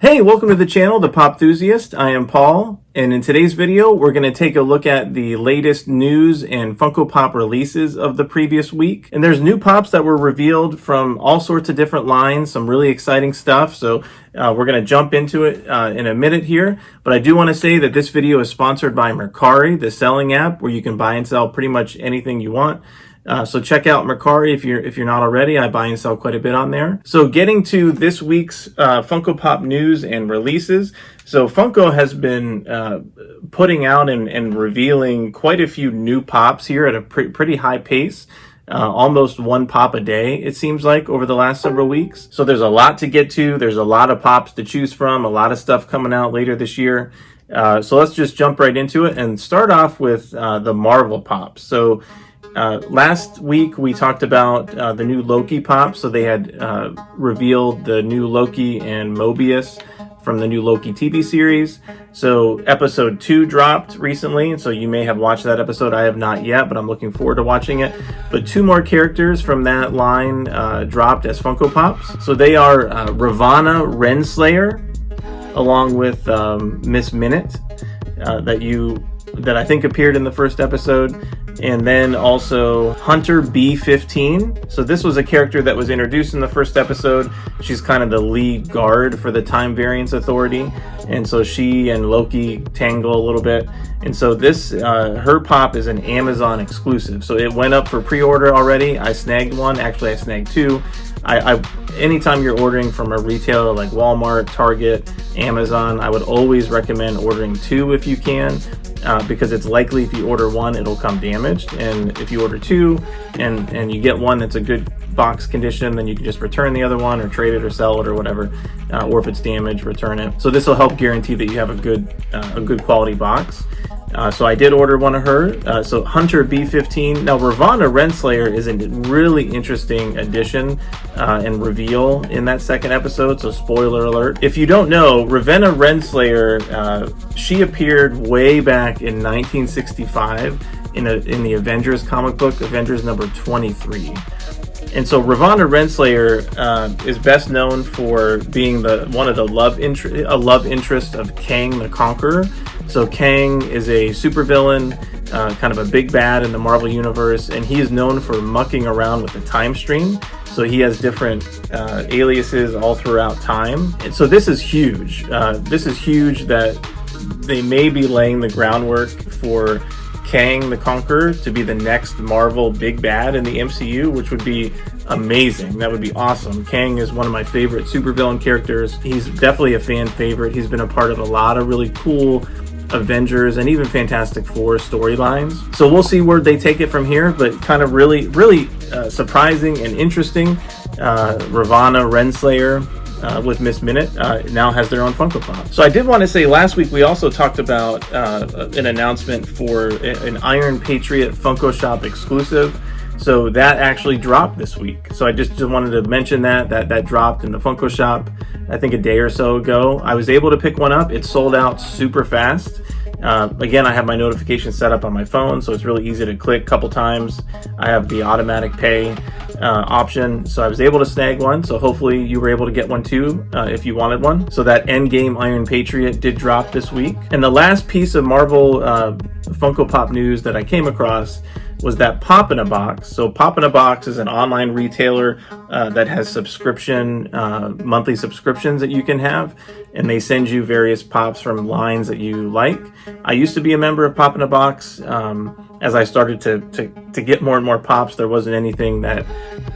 Hey, welcome to the channel, The Pop Enthusiast. I am Paul, and in today's video, we're going to take a look at the latest news and Funko Pop releases of the previous week. And there's new pops that were revealed from all sorts of different lines, some really exciting stuff. So we're going to jump into it in a minute here. But I do want to say that this video is sponsored by Mercari, the selling app where you can buy and sell pretty much anything you want. So check out Mercari if you're not already. I buy and sell quite a bit on there. So getting to this week's Funko Pop news and releases. So Funko has been putting out and revealing quite a few new pops here at a pretty high pace. Almost one pop a day, it seems like, over the last several weeks. So there's a lot to get to. There's a lot of pops to choose from, a lot of stuff coming out later this year. So let's just jump right into it and start off with the Marvel pops. So last week we talked about the new Loki pop. So they had revealed the new Loki and Mobius from the new Loki TV series. So episode 2 dropped recently, so you may have watched that episode. I have not yet, but I'm looking forward to watching it. But 2 more characters from that line dropped as Funko Pops. So they are Ravonna Renslayer along with Miss Minute that I think appeared in the first episode. And then also Hunter B-15. So this was a character that was introduced in the first episode. She's kind of the lead guard for the Time Variance Authority. And so she and Loki tangle a little bit. And so this, her pop is an Amazon exclusive. So it went up for pre-order already. I snagged one. Actually, I snagged 2. Anytime you're ordering from a retailer like Walmart, Target, Amazon, I would always recommend ordering 2 if you can. Because it's likely if you order 1, it'll come damaged. And if you order 2 and you get one that's a good box condition, then you can just return the other one or trade it or sell it or whatever. Or if it's damaged, return it. So this will help guarantee that you have a good quality box. So I did order one of her. So Hunter B-15. Now Ravonna Renslayer is a really interesting addition and reveal in that second episode. So spoiler alert. If you don't know, Ravonna Renslayer, she appeared way back in 1965 in the Avengers comic book, Avengers number 23. And so Ravonna Renslayer is best known for being one of the love interest of Kang the Conqueror. So Kang is a supervillain, kind of a big bad in the Marvel Universe, and he is known for mucking around with the time stream. So he has different aliases all throughout time. And so this is huge. This is huge that they may be laying the groundwork for Kang the Conqueror to be the next Marvel big bad in the MCU, which would be amazing. That would be awesome. Kang is one of my favorite supervillain characters. He's definitely a fan favorite. He's been a part of a lot of really cool Avengers and even Fantastic Four storylines. So we'll see where they take it from here, but kind of really surprising and interesting. Ravonna Renslayer with Miss Minute now has their own Funko Pop. So I did want to say last week we also talked about an announcement for an Iron Patriot Funko Shop exclusive. So that actually dropped this week. So I just wanted to mention that dropped in the Funko Shop, I think a day or so ago. I was able to pick one up. It sold out super fast. Again, I have my notifications set up on my phone, so it's really easy to click a couple times. I have the automatic pay option, so I was able to snag one. So hopefully you were able to get one too if you wanted one. So that Endgame Iron Patriot did drop this week. And the last piece of Marvel Funko Pop news that I came across was that Pop in a Box. So Pop in a Box is an online retailer that has monthly subscriptions that you can have, and they send you various pops from lines that you like. I used to be a member of Pop in a Box. As I started to get more and more pops, there wasn't anything that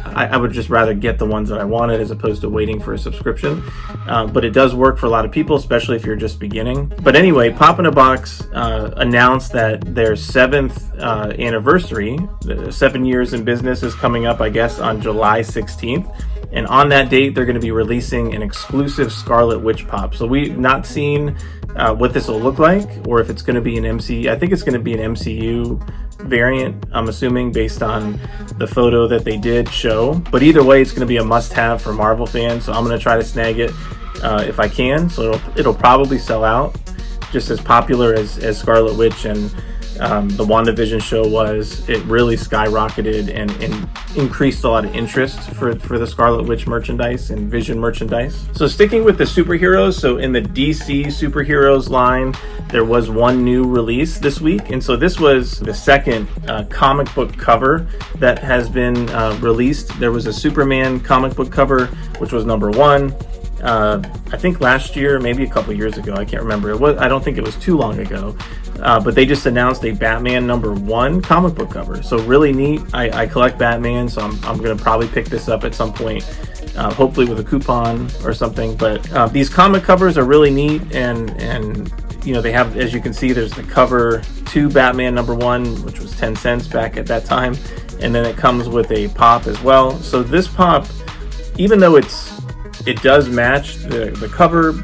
I would just rather get the ones that I wanted as opposed to waiting for a subscription. But it does work for a lot of people, especially if you're just beginning. But anyway, Pop in a Box announced that their 7th anniversary, 7 years in business, is coming up, I guess, on July 16th. And on that date, they're going to be releasing an exclusive Scarlet Witch pop. So we've not seen what this will look like, or if it's going to be an MCU. I think it's going to be an MCU variant, I'm assuming, based on the photo that they did show. But either way, it's going to be a must-have for Marvel fans. So I'm going to try to snag it if I can. So it'll probably sell out, just as popular as Scarlet Witch and the WandaVision show was. It really skyrocketed and increased a lot of interest for the Scarlet Witch merchandise and Vision merchandise. So sticking with the superheroes, so in the DC superheroes line, there was one new release this week, and so this was the second comic book cover that has been released. There was a Superman comic book cover, which was number 1. I think last year, maybe a couple years ago, I can't remember. I don't think it was too long ago, but they just announced a Batman number 1 comic book cover. So really neat. I collect Batman, so I'm going to probably pick this up at some point, hopefully with a coupon or something. But these comic covers are really neat, and you know, they have, as you can see, there's the cover to Batman number 1, which was 10 cents back at that time, and then it comes with a pop as well. So this pop, even though it does match the cover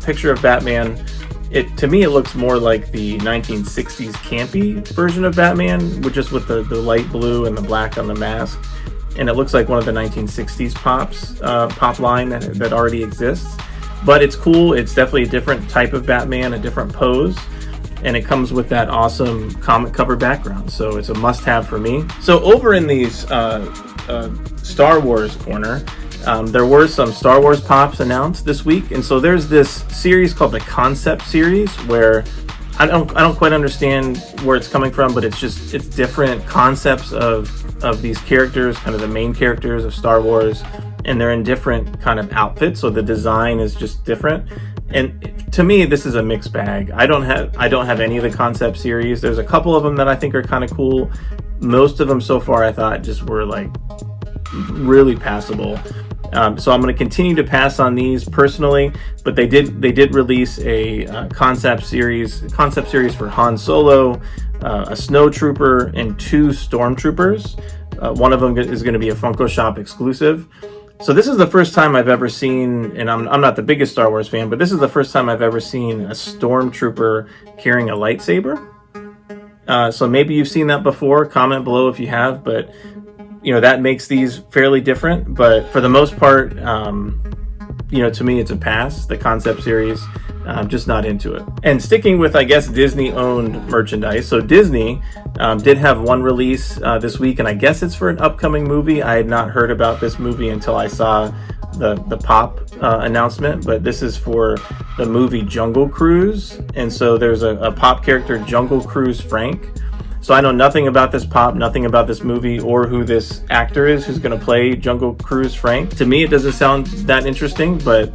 picture of Batman, to me it looks more like the 1960s campy version of Batman, just with the light blue and the black on the mask, and it looks like one of the 1960s pop line that already exists. But it's cool. It's definitely a different type of Batman, a different pose, and it comes with that awesome comic cover background, so it's a must-have for me. So over in these Star Wars corner, there were some Star Wars pops announced this week, and so there's this series called the Concept Series, where I don't quite understand where it's coming from, but it's different concepts of these characters, kind of the main characters of Star Wars, and they're in different kind of outfits, so the design is just different. And to me, this is a mixed bag. I don't have any of the Concept Series. There's a couple of them that I think are kind of cool. Most of them so far I thought just were like really passable. So I'm going to continue to pass on these personally, but they did release a concept series for Han Solo, a Snow Trooper, and 2 Stormtroopers. One of them is going to be a Funko Shop exclusive. So this is the first time I've ever seen, and I'm not the biggest Star Wars fan, but this is the first time I've ever seen a Stormtrooper carrying a lightsaber. So maybe you've seen that before. Comment below if you have, but you know, that makes these fairly different. But for the most part, you know, to me it's a pass. The Concept Series, I'm just not into it. And sticking with, I guess, Disney-owned merchandise. So Disney did have one release this week, and I guess it's for an upcoming movie. I had not heard about this movie until I saw the pop announcement, but this is for the movie Jungle Cruise. And so there's a pop character, Jungle Cruise Frank. So I know nothing about this pop, nothing about this movie, or who this actor is who's going to play Jungle Cruise Frank. To me, it doesn't sound that interesting, but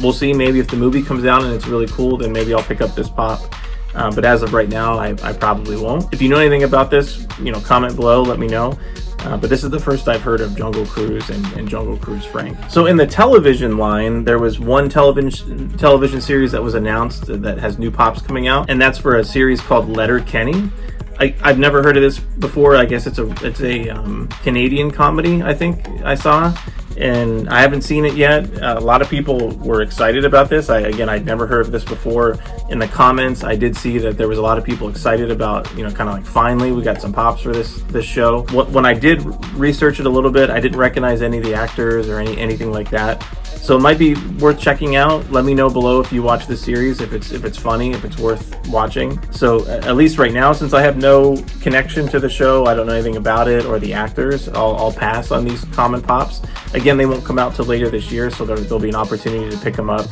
we'll see. Maybe if the movie comes out and it's really cool, then maybe I'll pick up this pop. But as of right now, I probably won't. If you know anything about this, you know, comment below, let me know. But this is the first I've heard of Jungle Cruise and Jungle Cruise Frank. So in the television line, there was one television series that was announced that has new pops coming out, and that's for a series called Letterkenny. I've never heard of this before. I guess it's a Canadian comedy, I think I saw, and I haven't seen it yet. A lot of people were excited about this. I'd never heard of this before. In the comments, I did see that there was a lot of people excited about, you know, kind of like, finally we got some pops for this show. When I did research it a little bit, I didn't recognize any of the actors or anything like that. So it might be worth checking out. Let me know below if you watch the series, if it's funny, if it's worth watching. So at least right now, since I have no connection to the show, I don't know anything about it or the actors, I'll pass on these common pops. Again, they won't come out till later this year, so there'll be an opportunity to pick them up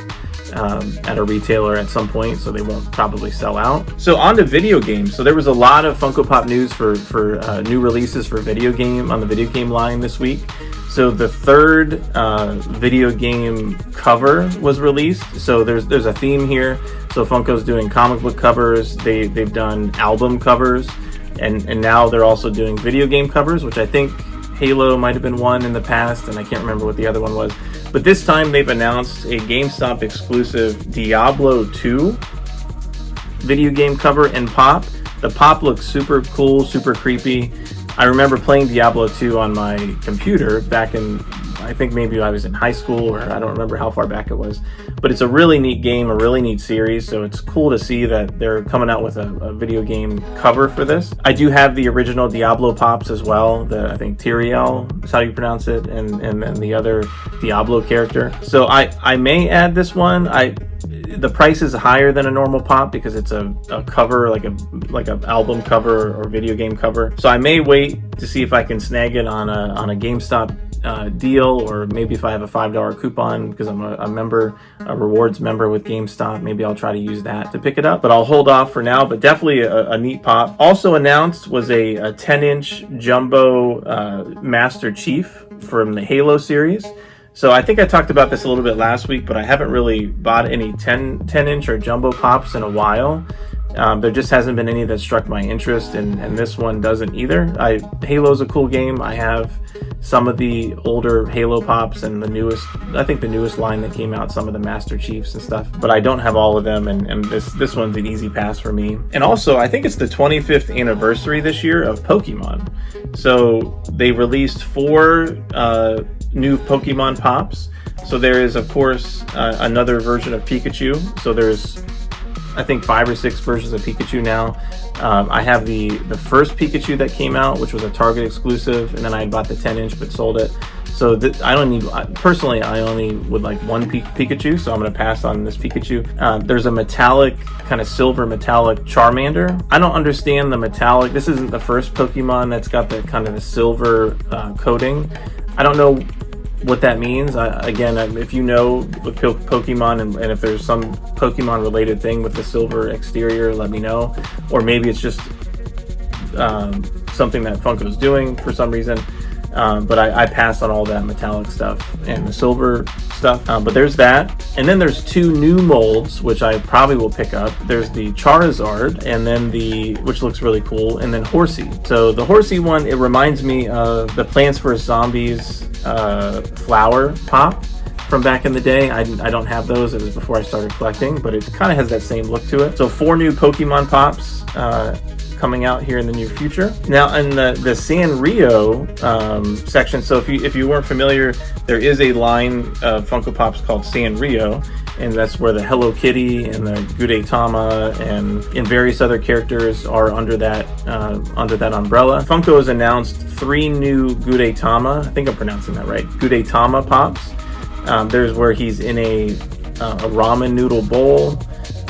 at a retailer at some point, so they won't probably sell out. So on to video games. So there was a lot of Funko Pop news for new releases for video game on the video game line this week. So the third video game cover was released. So there's a theme here. So Funko's doing comic book covers. They've done album covers, and now they're also doing video game covers, which I think Halo might have been one in the past, and I can't remember what the other one was. But this time they've announced a GameStop exclusive Diablo 2 video game cover and pop. The pop looks super cool, super creepy. I remember playing Diablo 2 on my computer back in, I think maybe I was in high school, or I don't remember how far back it was. But it's a really neat game, a really neat series, so it's cool to see that they're coming out with a video game cover for this. I do have the original Diablo Pops as well, I think Tyrael is how you pronounce it, and then the other Diablo character. So I may add this one. The price is higher than a normal pop because it's a cover, like a album cover or video game cover. So I may wait to see if I can snag it on a GameStop deal, or maybe if I have a $5 coupon because I'm a rewards member with GameStop, maybe I'll try to use that to pick it up. But I'll hold off for now. But definitely a neat pop. Also announced was a 10-inch jumbo Master Chief from the Halo series. So I think I talked about this a little bit last week, but I haven't really bought any 10-inch or jumbo pops in a while. There just hasn't been any that struck my interest, and this one doesn't either. Halo's a cool game. I have some of the older Halo pops and the newest line that came out, some of the Master Chiefs and stuff, but I don't have all of them, and this one's an easy pass for me. And also, I think it's the 25th anniversary this year of Pokemon. So they released 4 new Pokemon pops. So there is, of course, another version of Pikachu. So there's, I think, 5 or 6 versions of Pikachu now. I have the first Pikachu that came out, which was a Target exclusive, and then I bought the 10-inch but sold it. So I only would like one Pikachu, so I'm going to pass on this Pikachu. There's a metallic, kind of silver metallic Charmander. I don't understand the metallic. This isn't the first Pokemon that's got the kind of the silver coating. I don't know what that means. Again, if you know with Pokemon and if there's some Pokemon related thing with the silver exterior, let me know. Or maybe it's just something that Funko's doing for some reason. But I passed on all that metallic stuff and the silver stuff. But there's that. And then there's 2 new molds, which I probably will pick up. There's the Charizard, and then which looks really cool, and then Horsey. So the Horsey one, it reminds me of the Plants vs. Zombies flower pop from back in the day. I don't have those. It was before I started collecting, but it kind of has that same look to it. So 4 new Pokemon pops coming out here in the near future. Now in the Sanrio section, so if you weren't familiar, there is a line of Funko Pops called Sanrio, and that's where the Hello Kitty and the Gudetama and various other characters are under that umbrella. Funko has announced 3 new Gudetama. I think I'm pronouncing that right. Gudetama pops. There's where he's in a ramen noodle bowl.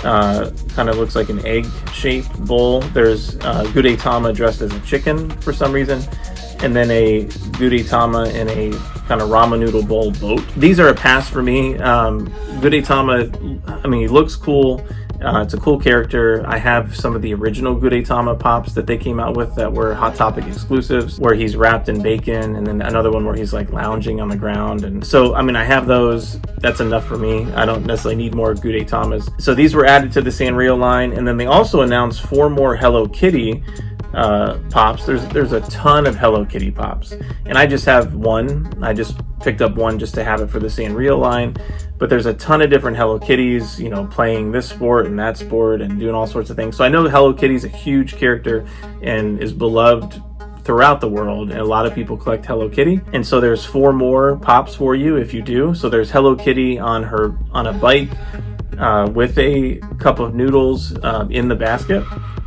Kind of looks like an egg-shaped bowl. There's Gudetama dressed as a chicken for some reason, and then a Gudetama in a kind of ramen noodle bowl boat. These are a pass for me. Gudetama, I mean, he looks cool. It's a cool character. I have some of the original Gudetama pops that they came out with that were Hot Topic exclusives, where he's wrapped in bacon, and then another one where he's like lounging on the ground. And so, I mean, I have those. That's enough for me. I don't necessarily need more Gudetamas. So these were added to the Sanrio line, and then they also announced 4 more Hello Kitty pops. There's a ton of Hello Kitty pops, and I just have one. I just picked up one just to have it for the Sanrio line, but there's a ton of different Hello Kitties, you know, playing this sport and that sport and doing all sorts of things. So I know Hello Kitty's a huge character and is beloved throughout the world, and a lot of people collect Hello Kitty. And so there's 4 more pops for you if you do. So there's Hello Kitty on a bike with a cup of noodles in the basket.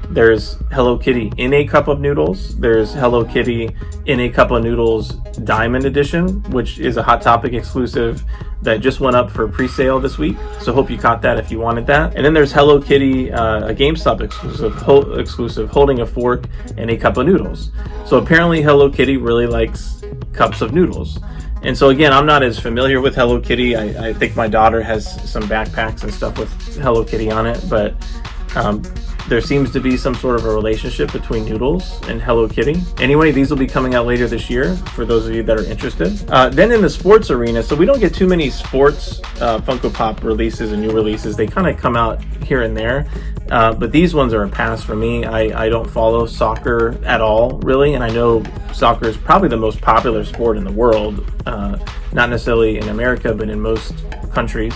There's Hello Kitty in a cup of noodles. There's Hello Kitty in a cup of noodles Diamond Edition, which is a Hot Topic exclusive that just went up for pre-sale this week. So hope you caught that if you wanted that. And then there's Hello Kitty, a GameStop exclusive holding a fork and a cup of noodles. So apparently Hello Kitty really likes cups of noodles. And so again, I'm not as familiar with Hello Kitty. I think my daughter has some backpacks and stuff with Hello Kitty on it, but there seems to be some sort of a relationship between noodles and Hello Kitty. Anyway, these will be coming out later this year for those of you that are interested. Then in the sports arena, so we don't get too many sports Funko Pop releases and new releases. They kind of come out here and there, but these ones are a pass for me. I don't follow soccer at all, really, and I know soccer is probably the most popular sport in the world, not necessarily in America, but in most countries.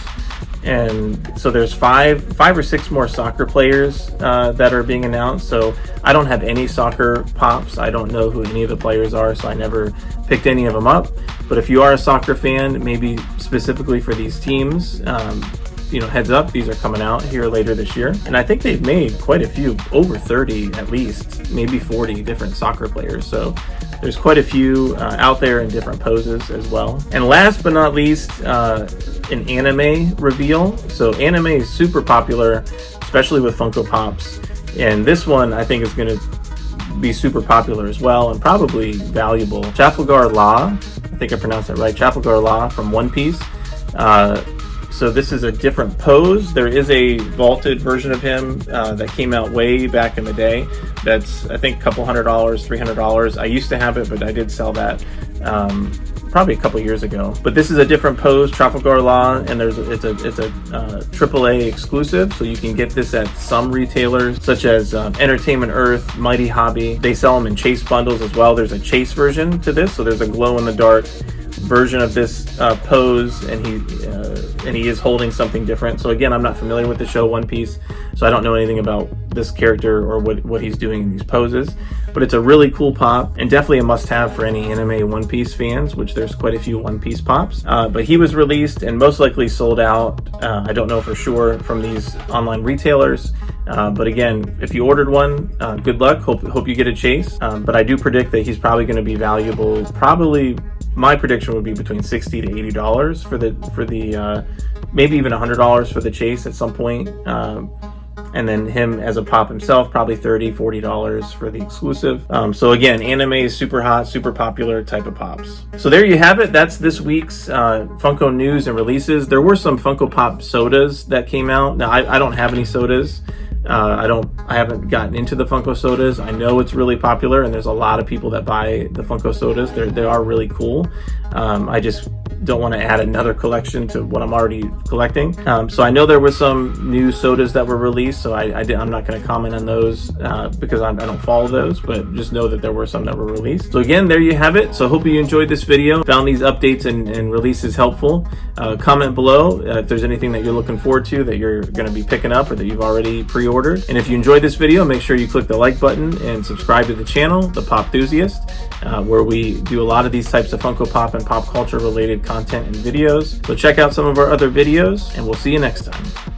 And so there's five or six more soccer players that are being announced. So I don't have any soccer pops. I don't know who any of the players are, so I never picked any of them up. But if you are a soccer fan, maybe specifically for these teams, you know, heads up, these are coming out here later this year. And I think they've made quite a few, over 30 at least, maybe 40 different soccer players. So there's quite a few out there in different poses as well. And last but not least, an anime reveal. So anime is super popular, especially with Funko Pops. And this one I think is going to be super popular as well and probably valuable. Trafalgar Law, I think I pronounced that right, Trafalgar Law from One Piece. So this is a different pose. There is a vaulted version of him that came out way back in the day. That's, I think, a couple $100, $300. I used to have it, but I did sell that probably a couple years ago. But this is a different pose, Trafalgar Law, and it's a AAA exclusive, so you can get this at some retailers such as Entertainment Earth, Mighty Hobby. They sell them in chase bundles as well. There's a chase version to this, so there's a glow-in-the-dark version of this pose, and he is holding something different. So again, I'm not familiar with the show One Piece, so I don't know anything about this character or what he's doing in these poses, but it's a really cool pop and definitely a must-have for any anime One Piece fans, which there's quite a few One Piece pops. But he was released and most likely sold out, I don't know for sure, from these online retailers. But again, if you ordered one, good luck. Hope you get a chase. But I do predict that he's probably going to be valuable. Probably, my prediction would be between $60 to $80 for the maybe even $100 for the chase at some point. And then him as a pop himself, probably $30, $40 for the exclusive. So again, anime is super hot, super popular type of pops. So there you have it. That's this week's Funko news and releases. There were some Funko Pop sodas that came out. Now I don't have any sodas. I haven't gotten into the Funko sodas. I know it's really popular and there's a lot of people that buy the Funko sodas. They are really cool. I just don't want to add another collection to what I'm already collecting. So I know there were some new sodas that were released, so I'm not going to comment on those because I don't follow those, but just know that there were some that were released. So again, there you have it. So hope you enjoyed this video, found these updates and releases helpful. Comment below if there's anything that you're looking forward to that you're going to be picking up or that you've already pre-ordered. And if you enjoyed this video, make sure you click the like button and subscribe to the channel, The Pop Enthusiast, where we do a lot of these types of Funko Pop and pop culture related content and videos. So check out some of our other videos and we'll see you next time.